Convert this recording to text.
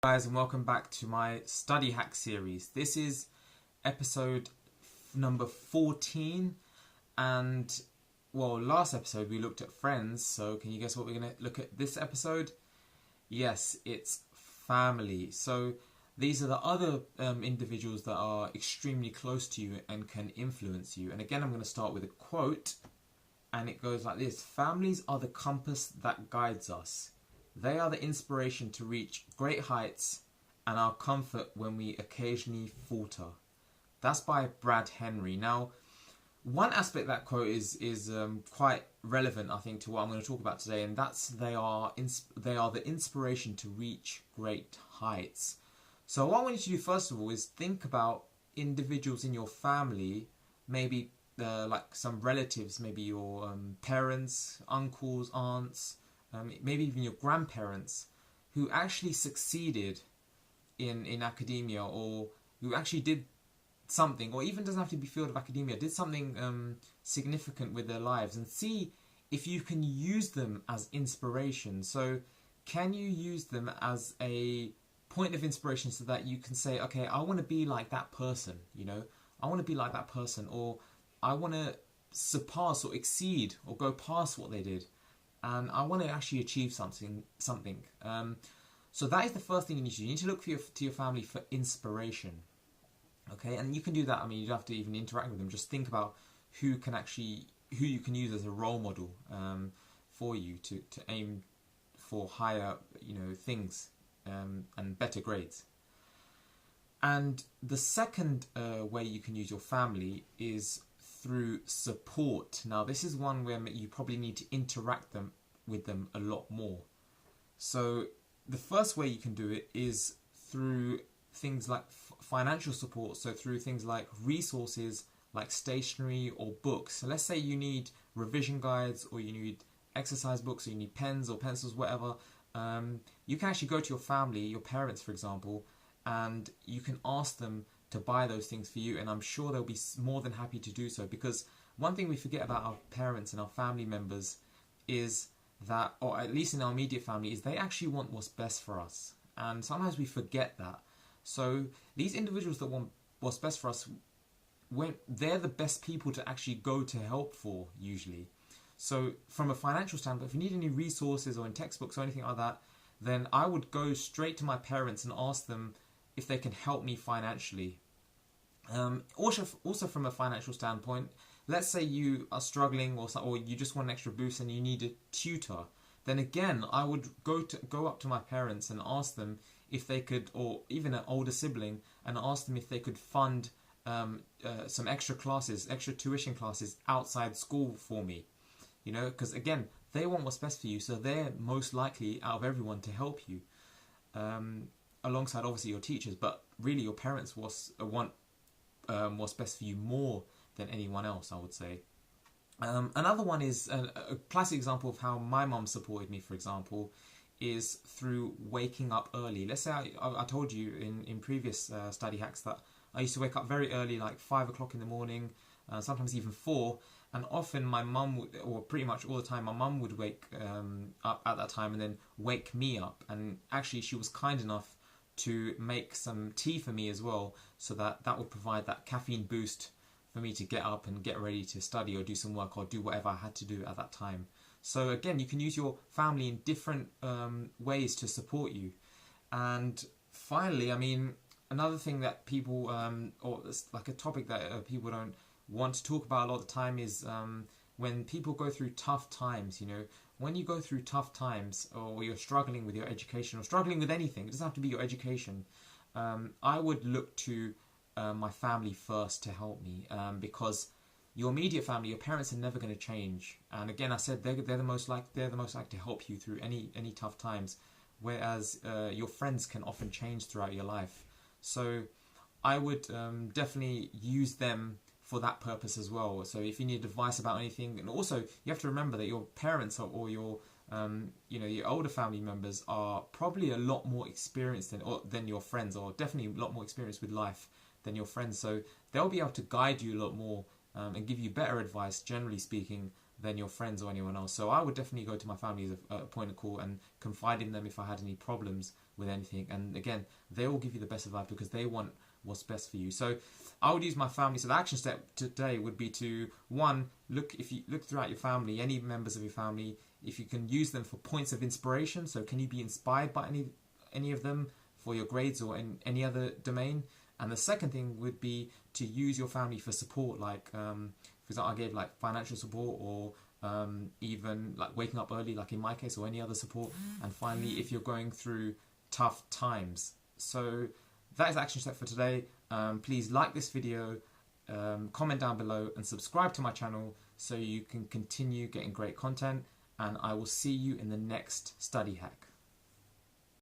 Guys, and welcome back to my study hack series. This is episode number 14, and well, last episode we looked at friends, so can you guess what we're going to look at this episode? Yes, it's family. So these are the other individuals that are extremely close to you and can influence you. And again, I'm going to start with a quote, and it goes like this: families are the compass that guides us. They are the inspiration to reach great heights and our comfort when we occasionally falter. That's by Brad Henry. Now, one aspect of that quote is quite relevant, I think, to what I'm going to talk about today, and that's they are the inspiration to reach great heights. So what I want you to do first of all is think about individuals in your family, maybe like some relatives, maybe your parents, uncles, aunts, maybe even your grandparents, who actually succeeded in academia, or who actually did something, or even doesn't have to be field of academia, did something significant with their lives, and see if you can use them as inspiration. So can you use them as a point of inspiration so that you can say, okay, I want to be like that person, I want to be like that person, or I want to surpass or exceed or go past what they did. And I want to actually achieve something. So that is the first thing you need to do. You need to look to your family for inspiration. Okay, and you can do that. I mean, you don't have to even interact with them. Just think about who you can use as a role model for you to aim for higher, things and better grades. And the second way you can use your family is through support. Now, this is one where you probably need to interact with them a lot more. So the first way you can do it is through things like financial support. So through things like resources like stationery or books. So let's say you need revision guides, or you need exercise books, or you need pens or pencils, whatever. You can actually go to your family, your parents, for example, and you can ask them to buy those things for you, and I'm sure they'll be more than happy to do so. Because one thing we forget about our parents and our family members is that, or at least in our immediate family, is they actually want what's best for us, and sometimes we forget that. So these individuals that want what's best for us, they're the best people to actually go to help for, usually. So from a financial standpoint, if you need any resources or in textbooks or anything like that, then I would go straight to my parents and ask them if they can help me financially. Also from a financial standpoint, let's say you are struggling, or you just want an extra boost and you need a tutor. Then again, I would go up to my parents and ask them if they could, or even an older sibling, and ask them if they could fund some extra tuition classes outside school for me. Because again, they want what's best for you, so they're most likely out of everyone to help you. Alongside obviously your teachers, but really your parents want what's best for you more than anyone else, I would say. Another one is a classic example of how my mum supported me, for example, is through waking up early. Let's say I told you in previous study hacks that I used to wake up very early, like 5 o'clock in the morning, sometimes even 4, and often my mum, or pretty much all the time, my mum would wake up at that time and then wake me up. And actually she was kind enough to make some tea for me as well, so that would provide that caffeine boost for me to get up and get ready to study or do some work or do whatever I had to do at that time. So again, you can use your family in different ways to support you. And finally, I mean, another thing that people, or like a topic that people don't want to talk about a lot of the time, is when people go through tough times. When you go through tough times, or you're struggling with your education, or struggling with anything, it doesn't have to be your education, I would look to my family first to help me, because your immediate family, your parents, are never going to change. And again, I said they're the most likely to help you through any tough times, whereas your friends can often change throughout your life. So I would definitely use them for that purpose as well. So if you need advice about anything, and also you have to remember that your parents or your your older family members are probably a lot more experienced than your friends, or definitely a lot more experienced with life than your friends. So they'll be able to guide you a lot more and give you better advice, generally speaking, than your friends or anyone else. So I would definitely go to my family as a point of call and confide in them if I had any problems with anything. And again, they will give you the best advice because they want what's best for you. So I would use my family. So the action step today would be to, one, if you look throughout your family, any members of your family, if you can use them for points of inspiration. So can you be inspired by any of them for your grades or in any other domain? And the second thing would be to use your family for support, like for example, I gave like financial support, or even like waking up early, like in my case, or any other support. And finally, if you're going through tough times. So that is action step for today. Please like this video, comment down below, and subscribe to my channel so you can continue getting great content. And I will see you in the next study hack.